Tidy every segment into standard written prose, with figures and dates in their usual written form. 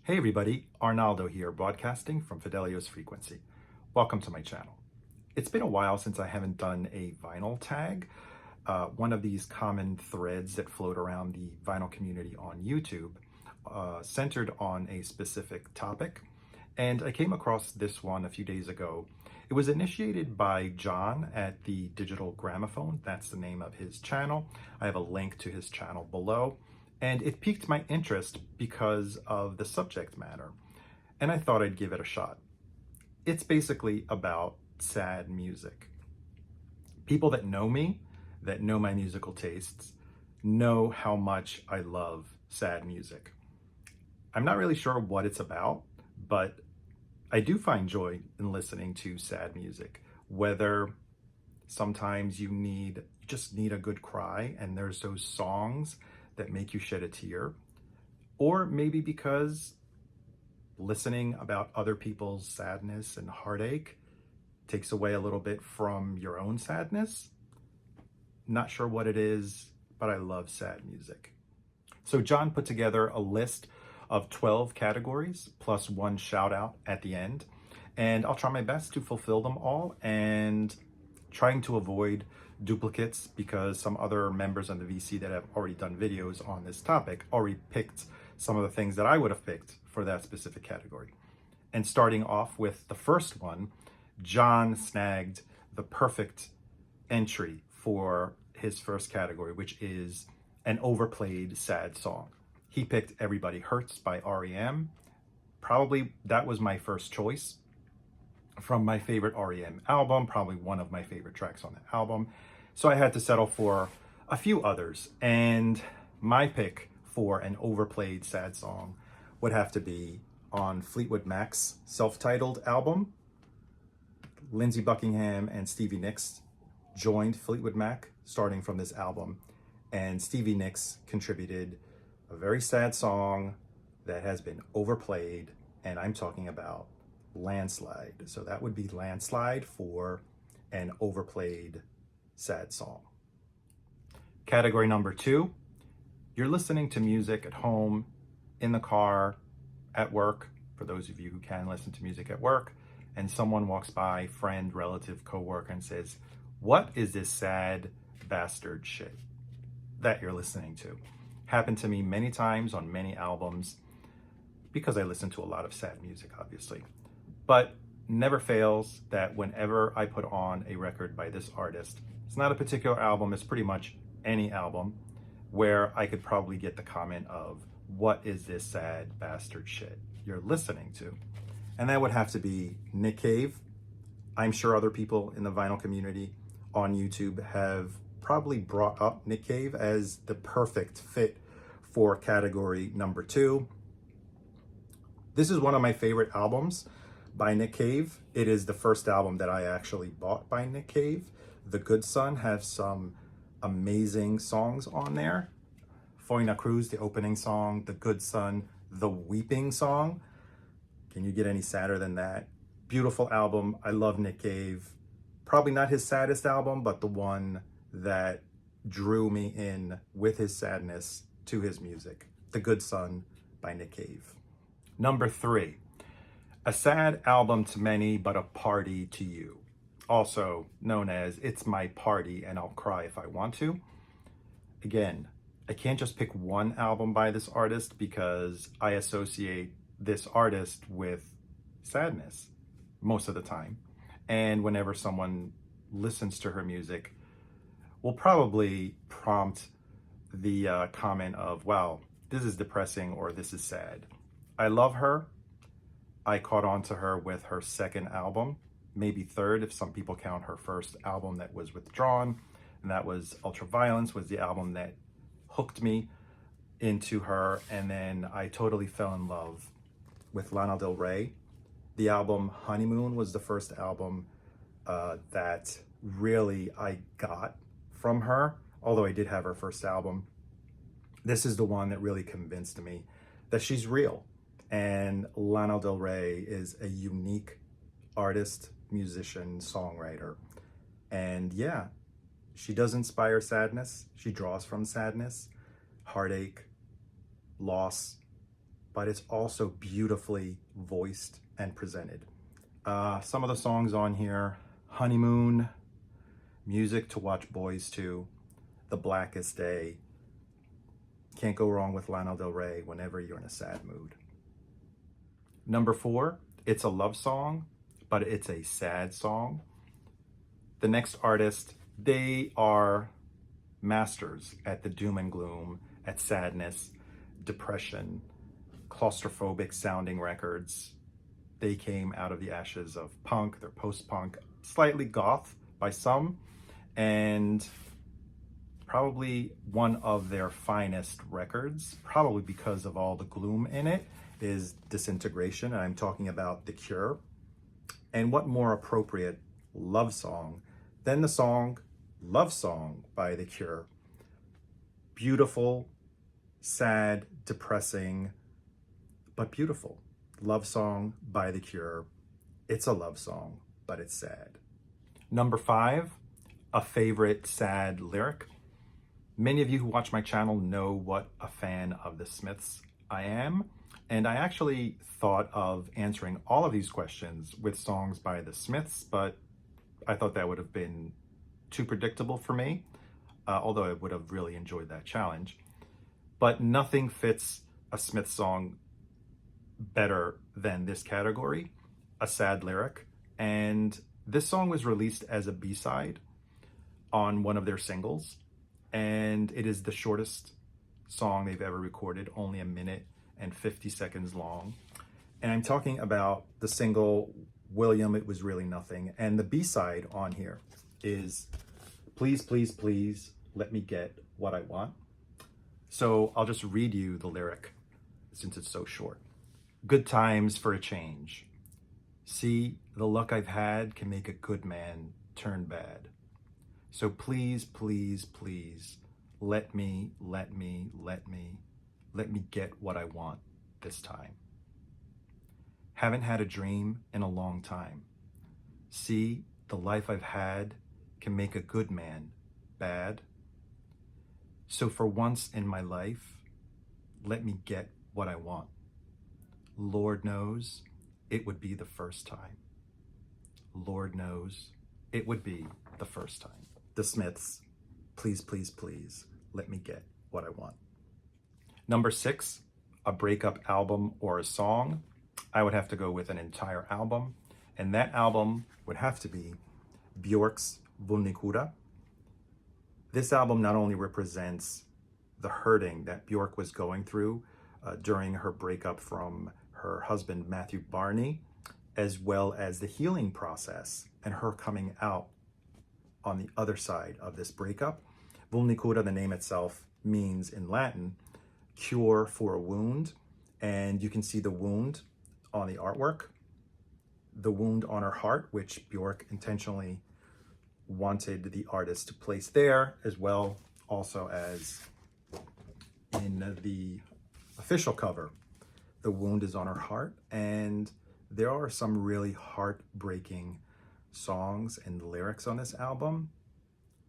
Hey everybody, Arnaldo here, broadcasting from Fidelio's Frequency. Welcome to my channel. It's been a while since I haven't done a vinyl tag, one of these common threads that float around the vinyl community on YouTube, centered on a specific topic. And I came across this one a few days ago. It was initiated by John at the Digital Gramophone. That's the name of his channel. I have a link to his channel below. And it piqued my interest because of the subject matter. And I thought I'd give it a shot. It's basically about sad music. People that know me, that know my musical tastes, know how much I love sad music. I'm not really sure what it's about, but I do find joy in listening to sad music. Whether sometimes you just need a good cry, and there's those songs that make you shed a tear, or maybe because listening about other people's sadness and heartache takes away a little bit from your own sadness. Not sure what it is, but I love sad music. So John put together a list of 12 categories plus one shout out at the end, and I'll try my best to fulfill them all, and trying to avoid duplicates because some other members of the VC that have already done videos on this topic already picked some of the things that I would have picked for that specific category. And starting off with the first one, John snagged the perfect entry for his first category, which is an overplayed sad song. He picked Everybody Hurts by REM. Probably that was my first choice from my favorite REM album, probably one of my favorite tracks on the album. So I had to settle for a few others. And my pick for an overplayed sad song would have to be on Fleetwood Mac's self-titled album. Lindsey Buckingham and Stevie Nicks joined Fleetwood Mac starting from this album. And Stevie Nicks contributed a very sad song that has been overplayed, and I'm talking about Landslide. So that would be Landslide for an overplayed sad song. Category number 2, you're listening to music at home, in the car, at work, for those of you who can listen to music at work, and someone walks by, friend, relative, coworker, and says, "What is this sad bastard shit that you're listening to?" Happened to me many times on many albums, because I listen to a lot of sad music, obviously. But never fails that whenever I put on a record by this artist, it's not a particular album, it's pretty much any album, where I could probably get the comment of, "What is this sad bastard shit you're listening to?" And that would have to be Nick Cave. I'm sure other people in the vinyl community on YouTube have probably brought up Nick Cave as the perfect fit for category number 2. This is one of my favorite albums by Nick Cave. It is the first album that I actually bought by Nick Cave. The Good Son has some amazing songs on there. Foi na Cruz, the opening song, The Good Son, the weeping song. Can you get any sadder than that? Beautiful album. I love Nick Cave. Probably not his saddest album, but the one that drew me in with his sadness to his music. The Good Son by Nick Cave. Number 3, a sad album to many, but a party to you. Also known as It's My Party and I'll Cry If I Want to. Again, I can't just pick one album by this artist because I associate this artist with sadness most of the time. And whenever someone listens to her music, will probably prompt the comment of, "Wow, this is depressing," or "This is sad." I love her. I caught on to her with her second album, maybe third if some people count her first album that was withdrawn, and that was Ultraviolence, was the album that hooked me into her. And then I totally fell in love with Lana Del Rey. The album Honeymoon was the first album that really I got from her, although I did have her first album. This is the one that really convinced me that she's real. And Lana Del Rey is a unique artist, musician, songwriter. And yeah, she does inspire sadness. She draws from sadness, heartache, loss, but it's also beautifully voiced and presented. Some of the songs on here: Honeymoon, Music to Watch Boys To, The Blackest Day, Can't Go Wrong with Lana Del Rey, Whenever You're in a Sad Mood. Number 4, it's a love song, but it's a sad song. The next artist, they are masters at the doom and gloom, at sadness, depression, claustrophobic sounding records. They came out of the ashes of punk. They're post-punk, slightly goth by some, and probably one of their finest records, probably because of all the gloom in it, is Disintegration. And I'm talking about The Cure. And what more appropriate love song than the song Love Song by The Cure? Beautiful, sad, depressing, but beautiful. Love song by The Cure. It's a love song, but it's sad. Number 5, a favorite sad lyric. Many of you who watch my channel know what a fan of the Smiths I am, and I actually thought of answering all of these questions with songs by the Smiths, but I thought that would have been too predictable for me, although I would have really enjoyed that challenge. But nothing fits a Smiths song better than this category, a sad lyric. And this song was released as a B-side on one of their singles, and it is the shortest song they've ever recorded, only 1 minute and 50 seconds long. And I'm talking about the single William, It Was Really Nothing. And the B-side on here is Please, Please, Please, Let Me Get What I Want. So I'll just read you the lyric since it's so short. Good times for a change. See, the luck I've had can make a good man turn bad. So please, please, please, let me get what I want this time. Haven't had a dream in a long time. See, the life I've had can make a good man bad. So for once in my life, let me get what I want. Lord knows it would be the first time. Lord knows it would be the first time. The Smiths, Please, Please, Please, Let Me Get What I Want. Number 6, a breakup album or a song. I would have to go with an entire album, and that album would have to be Björk's Vulnikura. This album not only represents the hurting that Björk was going through during her breakup from her husband Matthew Barney, as well as the healing process and her coming out on the other side of this breakup. Vulnikura, the name itself, means in Latin, cure for a wound, and you can see the wound on the artwork, the wound on her heart, which Björk intentionally wanted the artist to place there, as well also as in the official cover. The wound is on her heart, and there are some really heartbreaking songs and lyrics on this album.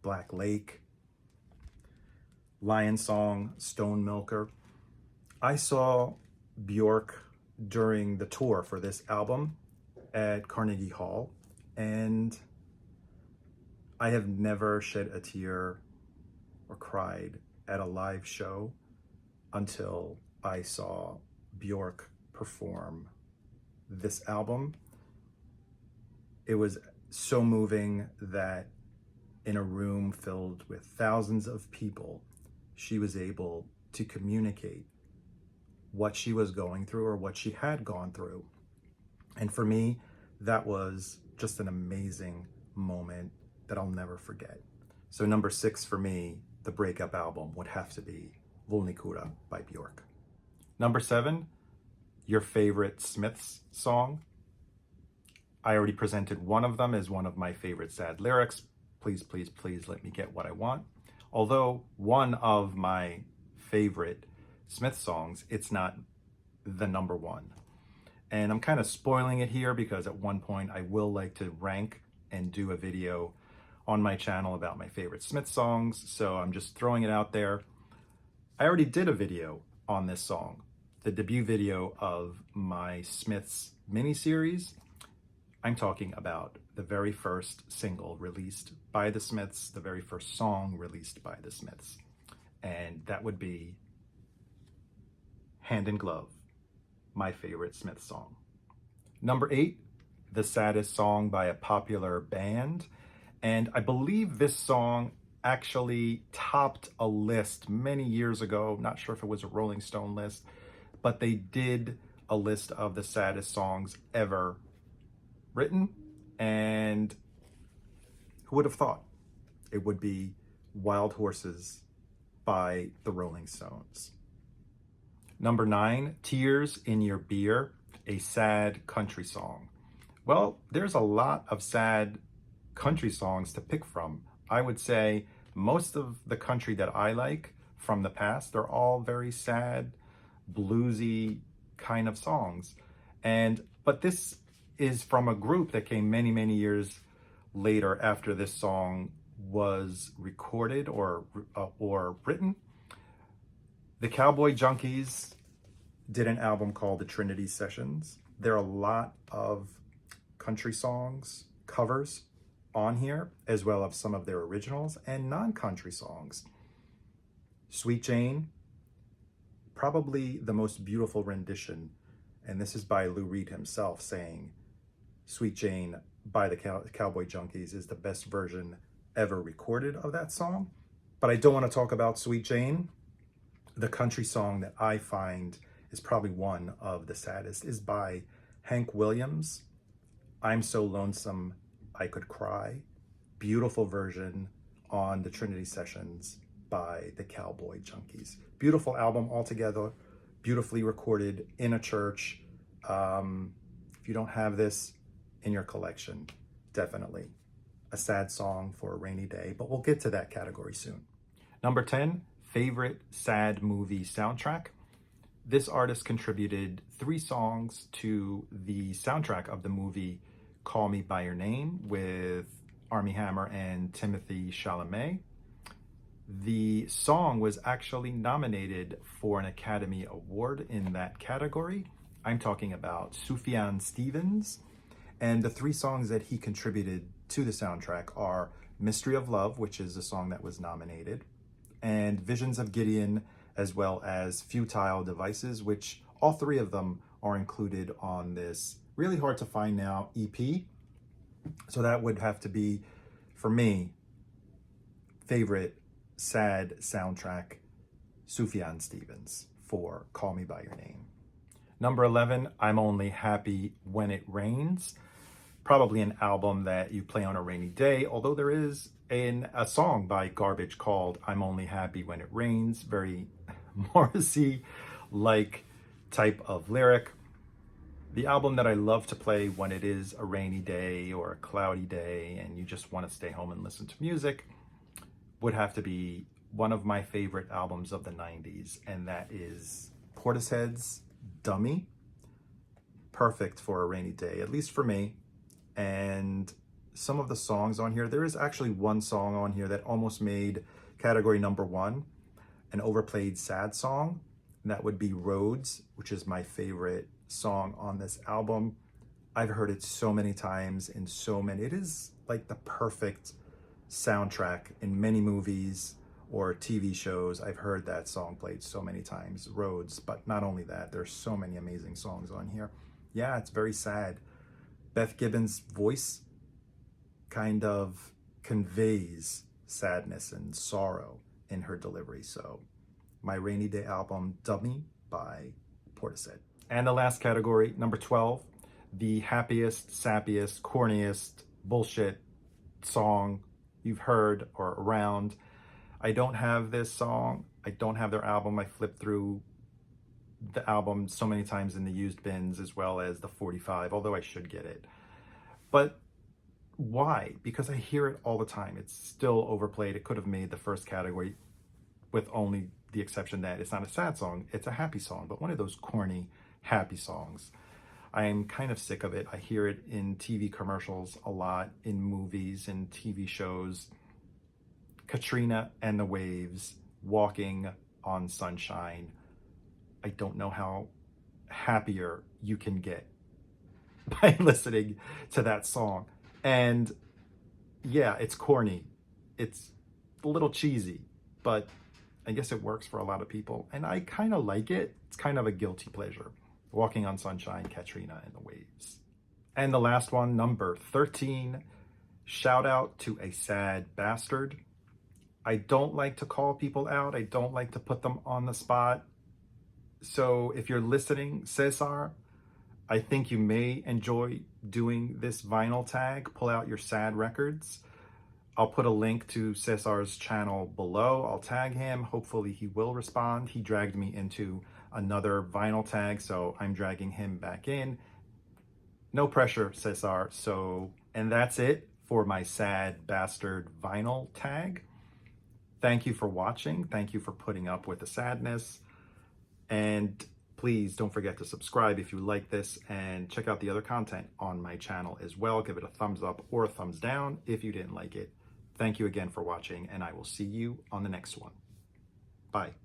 Black Lake, Lion Song, Stone Milker. I saw Björk during the tour for this album at Carnegie Hall, and I have never shed a tear or cried at a live show until I saw Björk perform this album. It was so moving that in a room filled with thousands of people, she was able to communicate what she was going through or what she had gone through. And for me, that was just an amazing moment that I'll never forget. So number 6 for me, the breakup album, would have to be Vulnikura by Björk. Number 7, your favorite Smiths song. I already presented one of them as one of my favorite sad lyrics. Please, please, please let me get what I want. Although one of my favorite Smith songs, it's not the number 1. And I'm kind of spoiling it here because at one point I will like to rank and do a video on my channel about my favorite Smith songs. So I'm just throwing it out there. I already did a video on this song. the debut video of my Smiths miniseries. I'm talking about the very first single released by the Smiths, the very first song released by the Smiths. And that would be Hand in Glove, my favorite Smiths song. Number 8, the Saddest song by a popular band. And I believe this song actually topped a list many years ago. Not sure if it was a Rolling Stone list, but they did a list of the saddest songs ever written. And who would have thought it would be Wild Horses by the Rolling Stones. Number 9, Tears in Your Beer, a sad country song. Well, there's a lot of sad country songs to pick from. I would say most of the country that I like from the past, they're all very sad, bluesy kind of songs. But this is from a group that came many, many years later after this song was recorded or written. The Cowboy Junkies did an album called The Trinity Sessions. There are a lot of country songs, covers on here, as well as some of their originals and non-country songs. Sweet Jane, probably the most beautiful rendition, and this is by Lou Reed himself saying Sweet Jane by the Cowboy Junkies is the best version ever recorded of that song. But I don't want to talk about Sweet Jane. The country song that I find is probably one of the saddest is by Hank Williams. I'm So Lonesome I Could Cry. Beautiful version on the Trinity Sessions by the Cowboy Junkies. Beautiful album altogether, beautifully recorded in a church. If you don't have this in your collection, definitely a sad song for a rainy day, but we'll get to that category soon. Number 10, favorite sad movie soundtrack. This artist contributed 3 songs to the soundtrack of the movie Call Me By Your Name with Armie Hammer and Timothée Chalamet. The song was actually nominated for an Academy Award in that category. I'm talking about Sufjan Stevens. And the 3 songs that he contributed to the soundtrack are Mystery of Love, which is the song that was nominated, and Visions of Gideon, as well as Futile Devices, which all 3 of them are included on this really hard to find now EP. So that would have to be, for me, favorite sad soundtrack, Sufjan Stevens for Call Me By Your Name. Number 11, I'm Only Happy When It Rains. Probably an album that you play on a rainy day, although there is a song by Garbage called I'm Only Happy When It Rains. Very Morrissey-like type of lyric. The album that I love to play when it is a rainy day or a cloudy day and you just want to stay home and listen to music would have to be one of my favorite albums of the 90s, and that is Portishead's Dummy. Perfect for a rainy day, at least for me. And some of the songs on here, there is actually one song on here that almost made category number 1, an overplayed sad song. And that would be Roads, which is my favorite song on this album. I've heard it so many times in so many, it is like the perfect soundtrack in many movies or TV shows. I've heard that song played so many times, Roads. But not only that, there's so many amazing songs on here. Yeah, it's very sad. Beth Gibbons' voice kind of conveys sadness and sorrow in her delivery. So my rainy day album, Dummy by Portishead. And the last category, number 12, the happiest, sappiest, corniest bullshit song you've heard or around. I don't have this song. I don't have their album. I flipped through the album so many times in the used bins as well as the 45, although I should get it. But why? Because I hear it all the time. It's still overplayed. It could have made the first category with only the exception that it's not a sad song, it's a happy song, but one of those corny, happy songs. I am kind of sick of it. I hear it in TV commercials a lot, in movies and TV shows. Katrina and the Waves, Walking on Sunshine. I don't know how happier you can get by listening to that song. And yeah, it's corny. It's a little cheesy, but I guess it works for a lot of people. And I kind of like it. It's kind of a guilty pleasure. Walking on Sunshine, Katrina and the Waves. And the last one, number 13, shout out to a sad bastard. I don't like to call people out. I don't like to put them on the spot. So if you're listening, Cesar, I think you may enjoy doing this vinyl tag. Pull out your sad records. I'll put a link to Cesar's channel below. I'll tag him. Hopefully he will respond. He dragged me into another vinyl tag, so I'm dragging him back in. No pressure, Cesar. And that's it for my sad bastard vinyl tag. Thank you for watching. Thank you for putting up with the sadness. And please don't forget to subscribe if you like this, and check out the other content on my channel as well. Give it a thumbs up or a thumbs down if you didn't like it. Thank you again for watching, and I will see you on the next one. Bye.